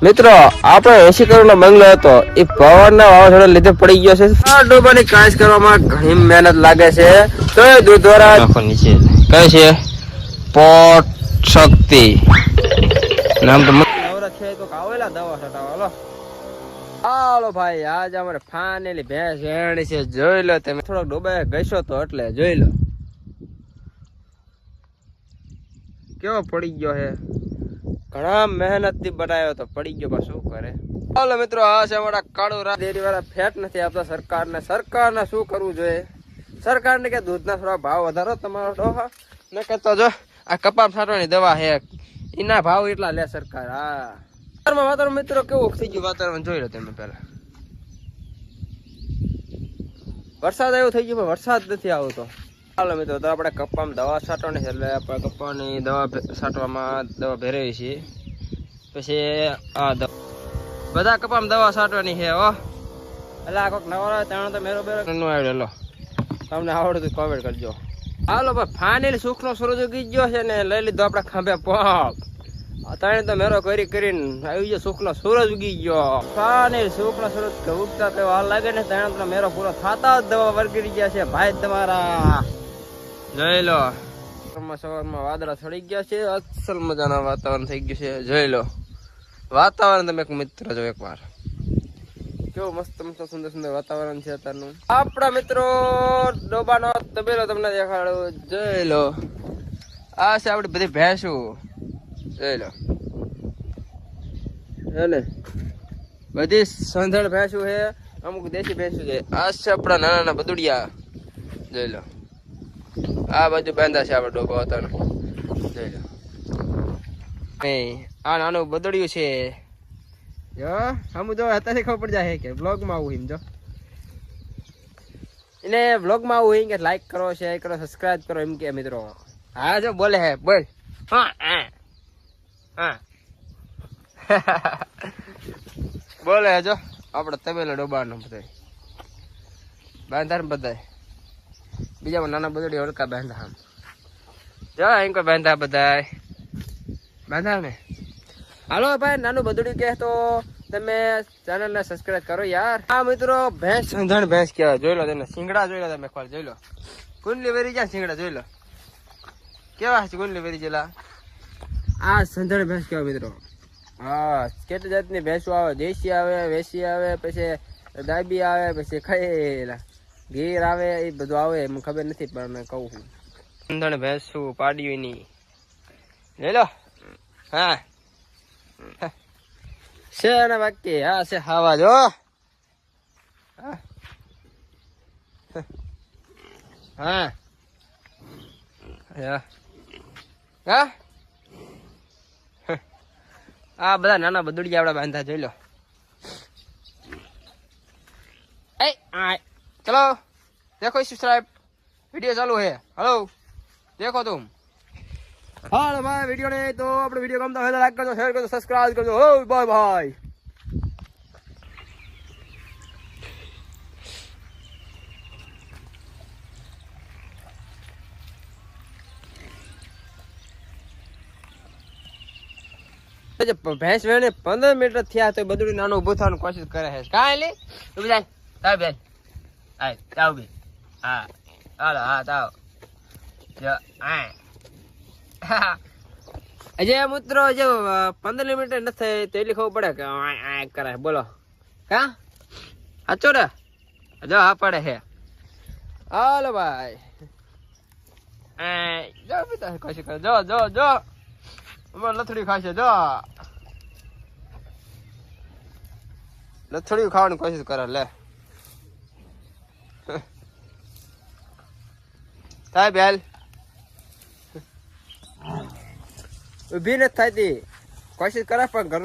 મિત્રો આપણે 80 કરોડનો બંગલો હતો એ પવનના વાવાઝોડા લીધે પડી ગયો છે. આ ડોબાની કાંસ કરવામાં ઘણી મહેનત લાગે છે. તો એ દૂધ દ્વારા નાખો નીચે કઈ છે પોટ શક્તિ નામ તો નવરા છે તો કાવેલા દવા છટાવો. હાલો ભાઈ આજ અમારે ફાનેલી ભેંસ વેણી છે. જોઈ લો તમે. થોડોક ડોબાએ ગઈશો તો એટલે જોઈ લો કેવો પડી ગયો છે. ઘણા મહેનત થી બનાવ્યો તો પડી ગયો બસ શું કરે. હાલો મિત્રો આ છે અમારા કાળુ ડેરી વાળા ફેટ નથી આપતા સરકારને શું કરવું જોઈએ. સરકારને કે દૂધના થોડા ભાવ વધારો તમારો ડોહા ને કહેતો જો આ કપાસ છાંટવાની દવા હે એના ભાવ એટલા લે સરકાર. હા વાતાવરણ મિત્રો કેવું થઈ ગયું વાતાવરણ જોઈ લો તમે. પેલા વરસાદ એવું થઈ ગયું પણ વરસાદ નથી આવતો. હાલો મિત્રો તો આપણે કપામાં દવા છાંટવાની છે એટલે આપણે કપાની દવા છાંટવામાં દવા ભેરવી છીએ. પછી આ બધા કપામાં દવા છાંટવાની છે હો. એટલે આ કોઈક નવા ત્યાં તો મેરો બેરો નો આવ્યો. તમને આવડતું કોમેન્ટ કરજો. હાલો ભાઈ ફાઇનલી સુખનો સૂરજ ઉગી ગયો છે ને લઈ લીધો આપણે ખંભે પોપ. અત્યારે તો મેરો કરીને આવી ગયો સુખનો સૂરજ ઉગી ગયો. ફાઇનલી સુખનો સૂરજ ઉગતા તો વાર લાગે ને ત્યાં તો મેરો પૂરો થતા જ દવા વળગી ગયા છે ભાઈ તમારા. જોઈ લો સવારમાં વાદળા છડી ગયા છે. અસલ મજાના વાતાવરણ થઈ ગયું છે. જોઈ લો વાતાવરણ તમે એક મિત્ર જો એકવાર કેવું મસ્ત મસ્ત સુંદર સુંદર વાતાવરણ છે અત્યારનું. આપણા મિત્રો ડોબાનો તબેલો તમને દેખાડું. જોઈ લો આ છે આપડી બધી ભેંસો. જોઈ લો ને બધી સંધળ ભેંસો છે. અમુક દેશી ભેંસો છે. આ છે આપણા નાના નાના બદુડિયા. જોઈ લો આ બાજુ બાંધા છે આપડે ડોબો હતો. જોઈ લો આ નાનું બદડ્યું છે. જો હમ જો અત્યારે ખબર પડી જાય કે બ્લોગમાં આવું એમ જો એને બ્લોગમાં આવું એમ કે લાઈક કરો શેર કરો સબસ્ક્રાઇબ કરો એમ કે મિત્રો. હા જો બોલે હે બોલ. હા હા બોલે જો આપણે તબેલો ડોબાનો બધા બાંધા ને બધા બીજા નાના બદડી હલકા બાંધા આમ જો એમ કોઈ બાંધા બધા બાંધા ને. હાલો ભાઈ નાનું બદડ્યું કે તો તમે ચેનલને સબસ્ક્રાઇબ કરો યાર. આ મિત્રો ભેંસ સંધણ ભેંસ કહેવાય. જોઈ લો તેને સિંગડા જોઈ લો તમે જોઈ લો કુંડલી વેરી જાય સિંગડા જોઈ લો કેવા છે કુંડલી વેરી જેલા. આ સંધણ ભેંસ કહેવાય મિત્રો. હા કેટલી જાતની ભેંસો આવે. દેશી આવે વેસી આવે પછી દાબી આવે પછી ખાયેલા ગીર આવે એ બધું આવે એમ ખબર નથી પણ મેં કહું છું. સંધણ ભેંસું પાડ્યું નહીં લઈ લો. હા છે ને બાકી હા છે ખાવા જો. હા આ બધા નાના બદુડિયા આપડા બાંધા જોઈ લો. चलो देखो सब्सक्राइब वीडियो चालू है. हेलो देखो तुम. हां भाई वीडियो ने तो अपने वीडियो गमता है लाइक कर दो शेयर कर दो सब्सक्राइब कर दो. ओ बाय बाय. भैंस वेने 15 मिनट थया तो बदुड़ी नानो उभो थવાની कोशिश करे है. काई ली उभी जाय ताव बेन आय ताव बे हां हालो हां ताव जो आ अजय મિત્રો જો 15 મિનિટ ન થાય તો એટલી ખબર પડે કે આ કરે બોલો હા સાચો રે જો આ પડે હે. હાલો ભાઈ આ જો બેટા કોશિશ કરે જો જો જો અમાર લથડી ખાશે જો લથડી ખાવાની કોશિશ કરે લે થાય બેલ ઊભી નથી થતી કોશિશ કરે પણ ઘર